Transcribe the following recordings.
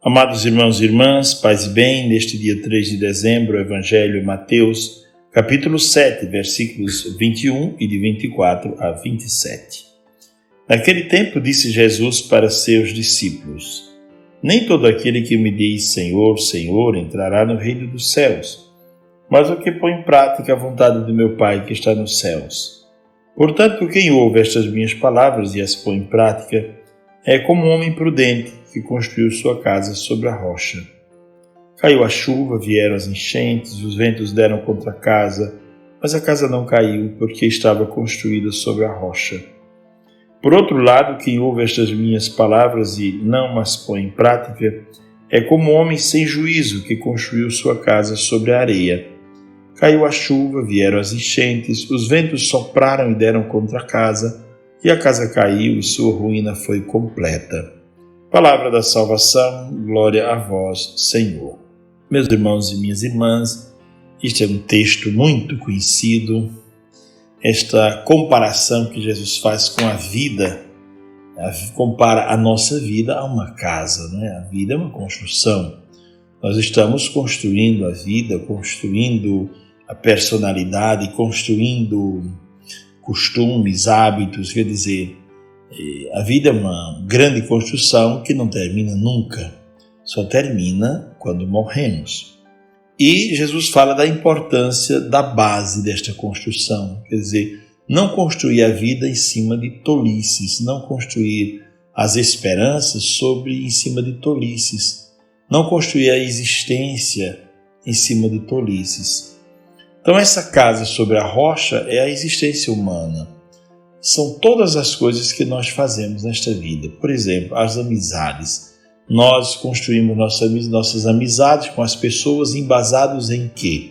Amados irmãos e irmãs, paz e bem, neste dia 3 de dezembro, o Evangelho é Mateus, capítulo 7, versículos 21 e de 24 a 27. Naquele tempo disse Jesus para seus discípulos: Nem todo aquele que me diz Senhor, Senhor, entrará no reino dos céus, mas o que põe em prática a vontade do meu Pai que está nos céus. Portanto, quem ouve estas minhas palavras e as põe em prática é como um homem prudente que construiu sua casa sobre a rocha. Caiu a chuva, vieram as enchentes, os ventos deram contra a casa, mas a casa não caiu porque estava construída sobre a rocha. Por outro lado, quem ouve estas minhas palavras e não as põe em prática é como um homem sem juízo que construiu sua casa sobre a areia. Caiu a chuva, vieram as enchentes, os ventos sopraram e deram contra a casa caiu e sua ruína foi completa. Palavra da salvação, glória a vós, Senhor. Meus irmãos e minhas irmãs, este é um texto muito conhecido, esta comparação que Jesus faz com a vida, compara a nossa vida a uma casa, né? A vida é uma construção. Nós estamos construindo a vida, construindo a personalidade, construindo costumes, hábitos, quer dizer, a vida é uma grande construção que não termina nunca, só termina quando morremos. E Jesus fala da importância da base desta construção, quer dizer, não construir a vida em cima de tolices, não construir as esperanças em cima de tolices, não construir a existência em cima de tolices. Então essa casa sobre a rocha é a existência humana. São todas as coisas que nós fazemos nesta vida. Por exemplo, as amizades. Nós construímos nossas amizades com as pessoas embasados em quê?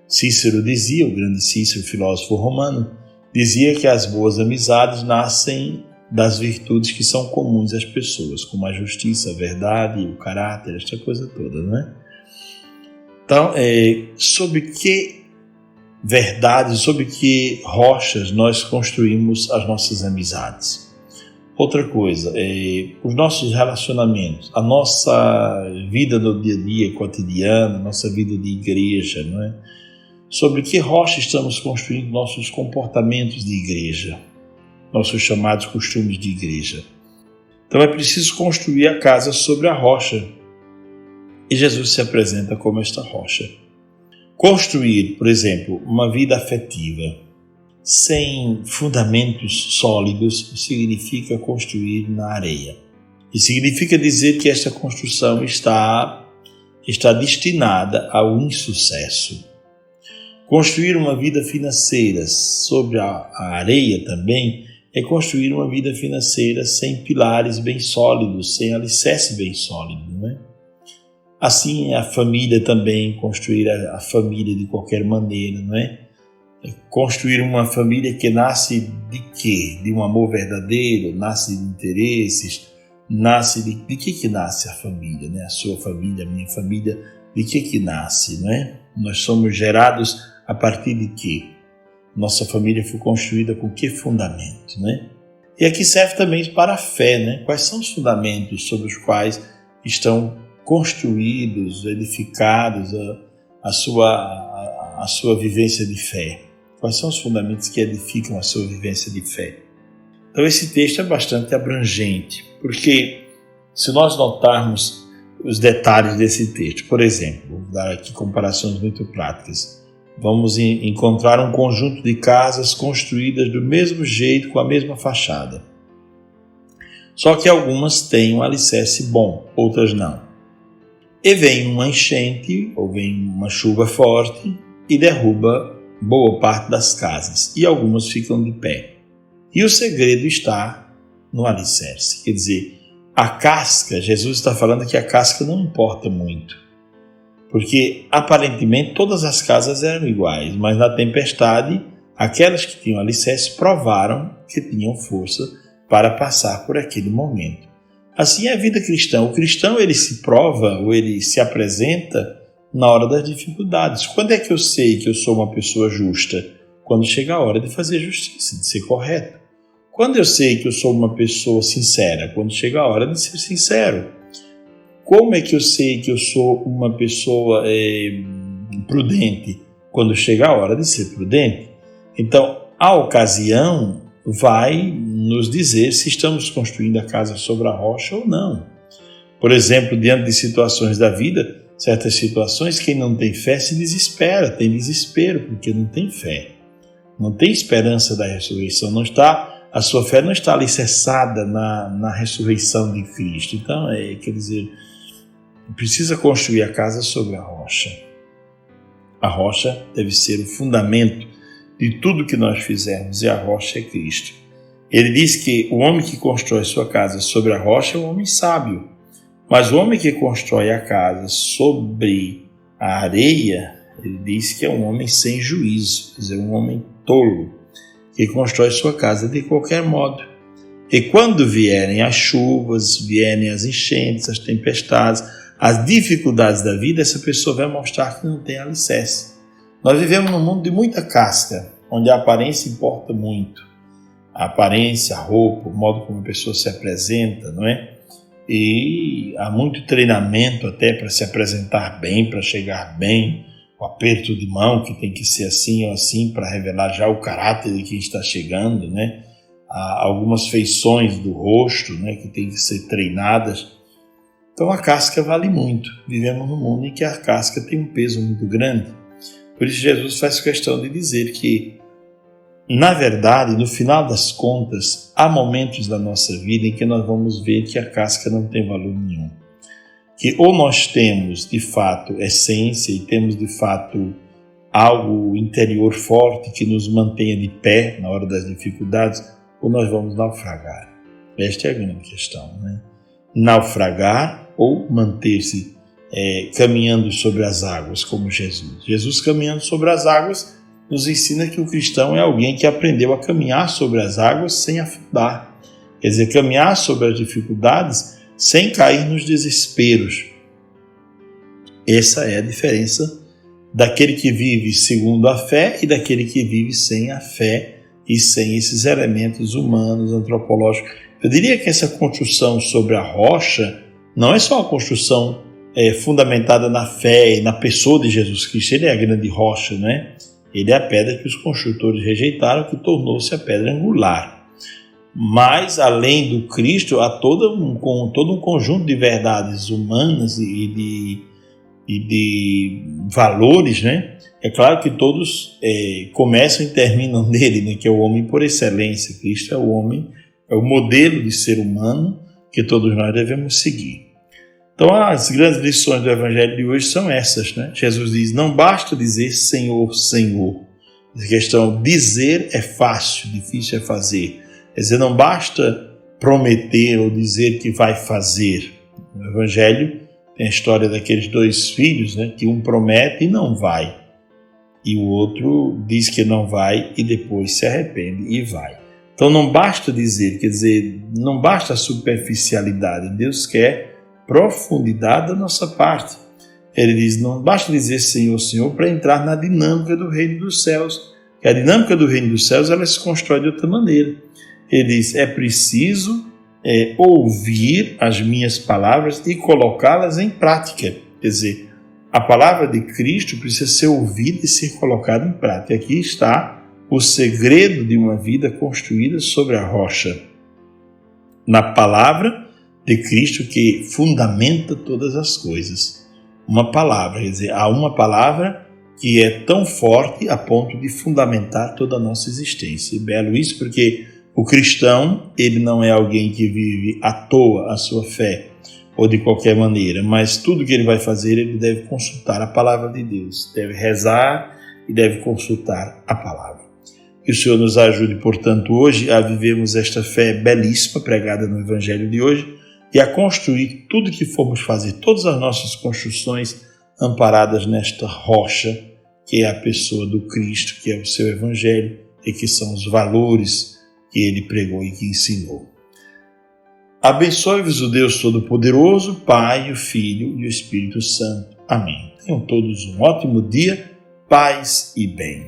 Cícero dizia, o grande Cícero, filósofo romano, dizia que as boas amizades nascem das virtudes que são comuns às pessoas, como a justiça, a verdade, o caráter, esta coisa toda, não é? Então, sobre que verdades, sobre que rochas nós construímos as nossas amizades. Outra coisa, os nossos relacionamentos, a nossa vida no dia a dia cotidiana, a nossa vida de igreja, não é? Sobre que rocha estamos construindo nossos comportamentos de igreja, nossos chamados costumes de igreja. Então é preciso construir a casa sobre a rocha. E Jesus se apresenta como esta rocha. Construir, por exemplo, uma vida afetiva sem fundamentos sólidos significa construir na areia. E significa dizer que esta construção está destinada ao insucesso. Construir uma vida financeira sobre a areia também é construir uma vida financeira sem pilares bem sólidos, sem alicerce bem sólido, não é? Assim é a família também, construir a família de qualquer maneira, não é? Construir uma família que nasce de quê? De um amor verdadeiro, nasce de interesses, nasce de que nasce a família, né? A sua família, a minha família, de que nasce, não é? Nós somos gerados a partir de quê? Nossa família foi construída com que fundamento, né? E aqui serve também para a fé, né? Quais são os fundamentos sobre os quais estão construídos, edificados a sua vivência de fé? Quais são os fundamentos que edificam a sua vivência de fé? Então esse texto é bastante abrangente, porque se nós notarmos os detalhes desse texto, por exemplo, vou dar aqui comparações muito práticas, vamos encontrar um conjunto de casas construídas do mesmo jeito, com a mesma fachada. Só que algumas têm um alicerce bom, outras não. E vem uma enchente, ou vem uma chuva forte e derruba boa parte das casas, e algumas ficam de pé. E o segredo está no alicerce, quer dizer, a casca, Jesus está falando que a casca não importa muito, porque aparentemente todas as casas eram iguais, mas na tempestade, aquelas que tinham alicerce provaram que tinham força para passar por aquele momento. Assim é a vida cristã. O cristão ele se prova ou ele se apresenta na hora das dificuldades. Quando é que eu sei que eu sou uma pessoa justa? Quando chega a hora de fazer justiça, de ser correto. Quando eu sei que eu sou uma pessoa sincera? Quando chega a hora de ser sincero. como é que eu sei que eu sou uma pessoa prudente? Quando chega a hora de ser prudente. Então, a ocasião vai nos dizer se estamos construindo a casa sobre a rocha ou não. Por exemplo, diante de situações da vida, certas situações, quem não tem fé se desespera, tem desespero, porque não tem fé. Não tem esperança da ressurreição, a sua fé não está alicerçada na ressurreição de Cristo. Então, quer dizer, precisa construir a casa sobre a rocha. A rocha deve ser o fundamento de tudo que nós fizermos, e a rocha é Cristo. Ele diz que o homem que constrói sua casa sobre a rocha é um homem sábio, mas o homem que constrói a casa sobre a areia, ele diz que é um homem sem juízo, quer dizer, um homem tolo, que constrói sua casa de qualquer modo. E quando vierem as chuvas, vierem as enchentes, as tempestades, as dificuldades da vida, essa pessoa vai mostrar que não tem alicerce. Nós vivemos num mundo de muita casca, onde a aparência importa muito. A aparência, a roupa, o modo como a pessoa se apresenta, não é? E há muito treinamento até para se apresentar bem, para chegar bem, o aperto de mão que tem que ser assim ou assim para revelar já o caráter de quem está chegando, né? Há algumas feições do rosto, né, que tem que ser treinadas. Então a casca vale muito. Vivemos num mundo em que a casca tem um peso muito grande. Por isso Jesus faz questão de dizer que, na verdade, no final das contas, há momentos da nossa vida em que nós vamos ver que a casca não tem valor nenhum. Que ou nós temos, de fato, essência e temos, de fato, algo interior forte que nos mantenha de pé na hora das dificuldades, ou nós vamos naufragar. Esta é a grande questão, né? Naufragar ou manter-se caminhando sobre as águas, como Jesus. Jesus, caminhando sobre as águas, nos ensina que o cristão é alguém que aprendeu a caminhar sobre as águas sem afundar. Quer dizer, caminhar sobre as dificuldades sem cair nos desesperos. Essa é a diferença daquele que vive segundo a fé e daquele que vive sem a fé e sem esses elementos humanos, antropológicos. Eu diria que essa construção sobre a rocha não é só uma construção fundamentada na fé e na pessoa de Jesus Cristo. Ele é a grande rocha, não é? Ele é a pedra que os construtores rejeitaram, que tornou-se a pedra angular. Mas, além do Cristo, há todo um conjunto de verdades humanas e de valores, né? É claro que todos começam e terminam nele, né? Que é o homem por excelência. Cristo é o homem, é o modelo de ser humano que todos nós devemos seguir. Então, as grandes lições do Evangelho de hoje são essas, né? Jesus diz, não basta dizer Senhor, Senhor. A questão dizer é fácil, difícil é fazer. Quer dizer, não basta prometer ou dizer que vai fazer. No Evangelho tem a história daqueles dois filhos, né? Que um promete e não vai. E o outro diz que não vai e depois se arrepende e vai. Então não basta dizer, quer dizer, não basta a superficialidade. Deus quer profundidade da nossa parte. Ele diz, não basta dizer Senhor, Senhor para entrar na dinâmica do reino dos céus. Que a dinâmica do reino dos céus ela se constrói de outra maneira. Ele diz, é preciso ouvir as minhas palavras e colocá-las em prática. Quer dizer, a palavra de Cristo precisa ser ouvida e ser colocada em prática. Aqui está o segredo de uma vida construída sobre a rocha. Na palavra de Cristo que fundamenta todas as coisas. Uma palavra, quer dizer, há uma palavra que é tão forte a ponto de fundamentar toda a nossa existência. E belo isso porque o cristão, ele não é alguém que vive à toa a sua fé ou de qualquer maneira, mas tudo que ele vai fazer, ele deve consultar a palavra de Deus, deve rezar e deve consultar a palavra. Que o Senhor nos ajude, portanto, hoje a vivermos esta fé belíssima pregada no Evangelho de hoje e a construir tudo que formos fazer, todas as nossas construções amparadas nesta rocha, que é a pessoa do Cristo, que é o seu Evangelho e que são os valores que ele pregou e que ensinou. Abençoe-vos o Deus Todo-Poderoso, Pai, o Filho e o Espírito Santo. Amém. Tenham todos um ótimo dia, paz e bem.